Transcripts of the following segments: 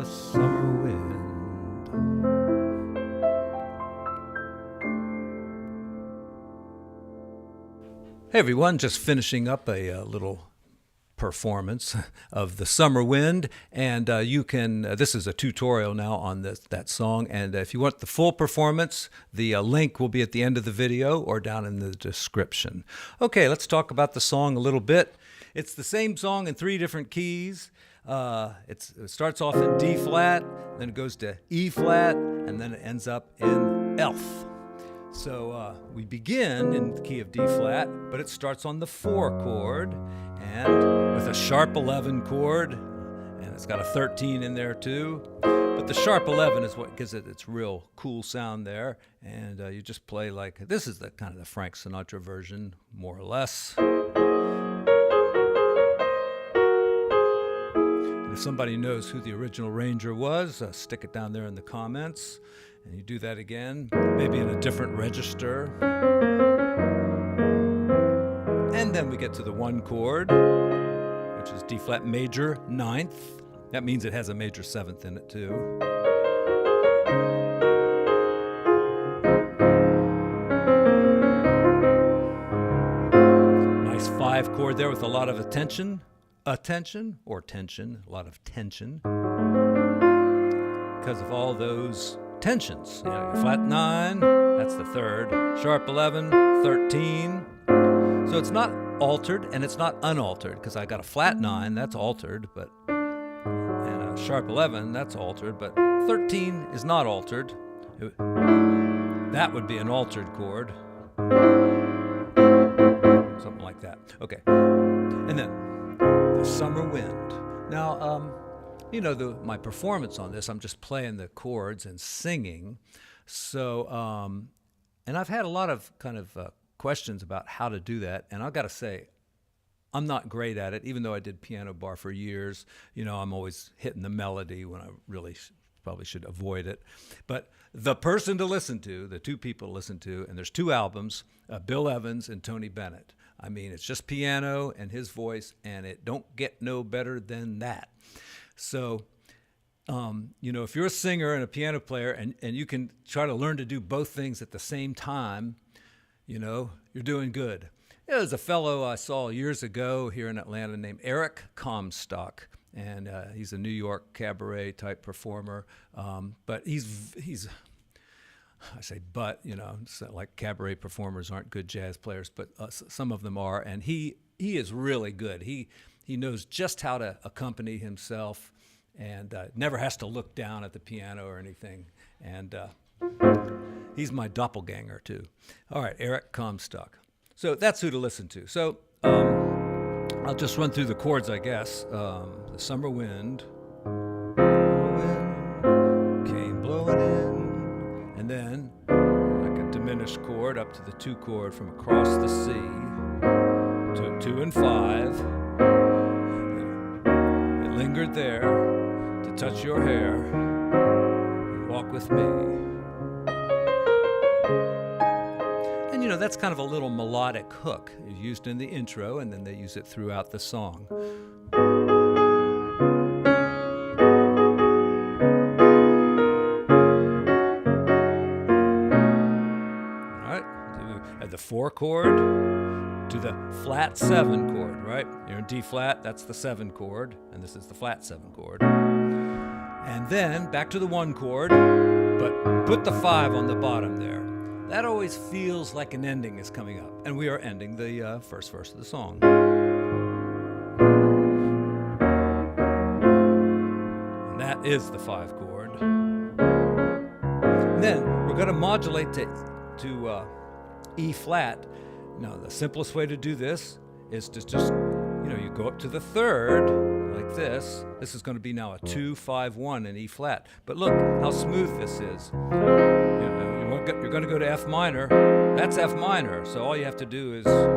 the summer wind. Hey everyone, just finishing up a little performance of the Summer Wind, and you can, this is a tutorial now on that song, and if you want the full performance, the link will be at the end of the video or down in the description. Okay, let's talk about the song a little bit. It's the same song in 3 different keys. It starts off in D flat, then it goes to E flat, and then it ends up in F. So we begin in the key of D flat, but it starts on the 4 chord and with a sharp 11 chord, and it's got a 13 in there too. But the sharp 11 is what gives it its real cool sound there, and you just play like, this is the kind of the Frank Sinatra version, more or less. And if somebody knows who the original arranger was, stick it down there in the comments. And you do that again, maybe in a different register. And then we get to the 1 chord, which is D flat major 9th. That means it has a major 7th in it too. Nice 5 chord there with a lot of tension, a lot of tension. Because of all those tensions. You know, your flat 9, that's the 3rd, sharp 11, 13. So it's not altered and it's not unaltered, because I got a flat 9, that's altered, and a sharp 11, that's altered, but 13 is not altered. That would be an altered chord. Something like that. Okay. And then the Summer Wind. Now, you know, my performance on this, I'm just playing the chords and singing. So, and I've had a lot of kind of questions about how to do that. And I've got to say, I'm not great at it, even though I did piano bar for years. You know, I'm always hitting the melody when I really probably should avoid it. But the person to listen to, the 2 people to listen to, and there's 2 albums, Bill Evans and Tony Bennett. I mean, it's just piano and his voice, and it don't get no better than that. So, you know, if you're a singer and a piano player and you can try to learn to do both things at the same time, you know, you're doing good. There's a fellow I saw years ago here in Atlanta named Eric Comstock, and he's a New York cabaret type performer. But he's I say but, you know, it's not like cabaret performers aren't good jazz players, but some of them are, and he is really good. He knows just how to accompany himself and never has to look down at the piano or anything. And he's my doppelganger, too. All right, Eric Comstock. So that's who to listen to. So I'll just run through the chords, I guess. The Summer Wind came blowing in. And then, like a diminished chord up to the 2 chord from across the sea to 2 and 5. Lingered there to touch your hair and walk with me. And you know, that's kind of a little melodic hook. It's used in the intro, and then they use it throughout the song. All right, at the 4 chord to the flat 7 chord, right? You're in D flat, that's the 7 chord, and this is the flat 7 chord. And then back to the 1 chord, but put the 5 on the bottom there. That always feels like an ending is coming up, and we are ending the first verse of the song. And that is the 5 chord. And then we're going to modulate to E flat. Now, the simplest way to do this is to just, you know, you go up to the 3rd, like this. This is going to be now a 2-5-1 in E flat. But look how smooth this is. You're going to go to F minor. That's F minor. So all you have to do is, and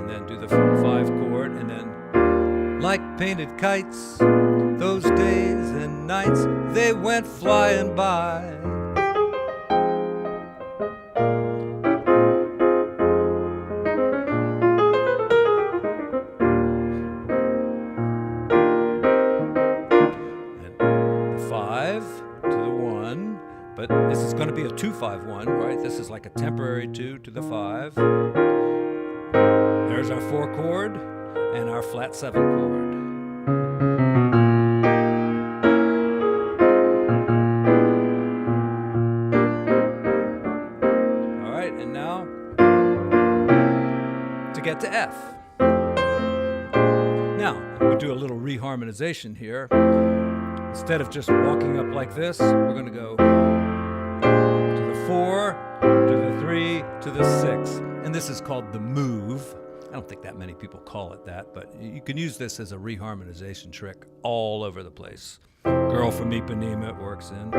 then do the 5 chord, and then, like painted kites, those days and nights, they went flying by. 2-5-1, right? This is like a temporary 2 to the 5. There's our 4 chord and our flat 7 chord. All right, and now to get to F. Now, we do a little reharmonization here. Instead of just walking up like this, we're going to go to the 4, to the 3, to the 6. And this is called the move. I don't think that many people call it that, but you can use this as a reharmonization trick all over the place. Girl from Ipanema, it works in.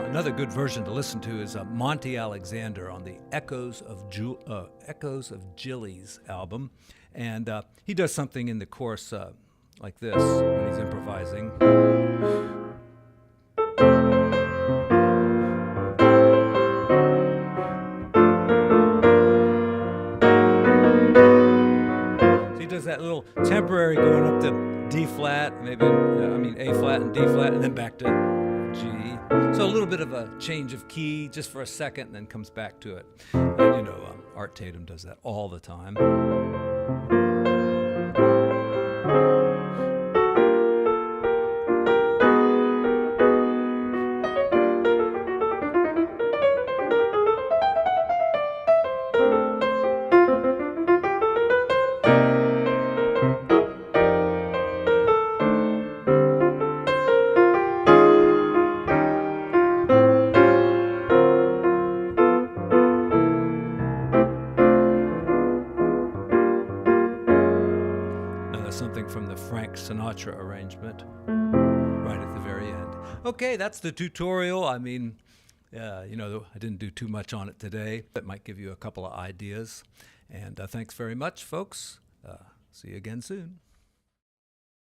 Another good version to listen to is Monty Alexander on the Echoes of Gillies album. And he does something in the chorus like this when he's improvising. So he does that little temporary going up to D flat, maybe, A flat and D flat, and then back to G. So a little bit of a change of key just for a second and then comes back to it. And Art Tatum does that all the time. Something from the Frank Sinatra arrangement right at the very end. Okay, that's the tutorial. I didn't do too much on it today. That might give you a couple of ideas. And thanks very much, folks. See you again soon.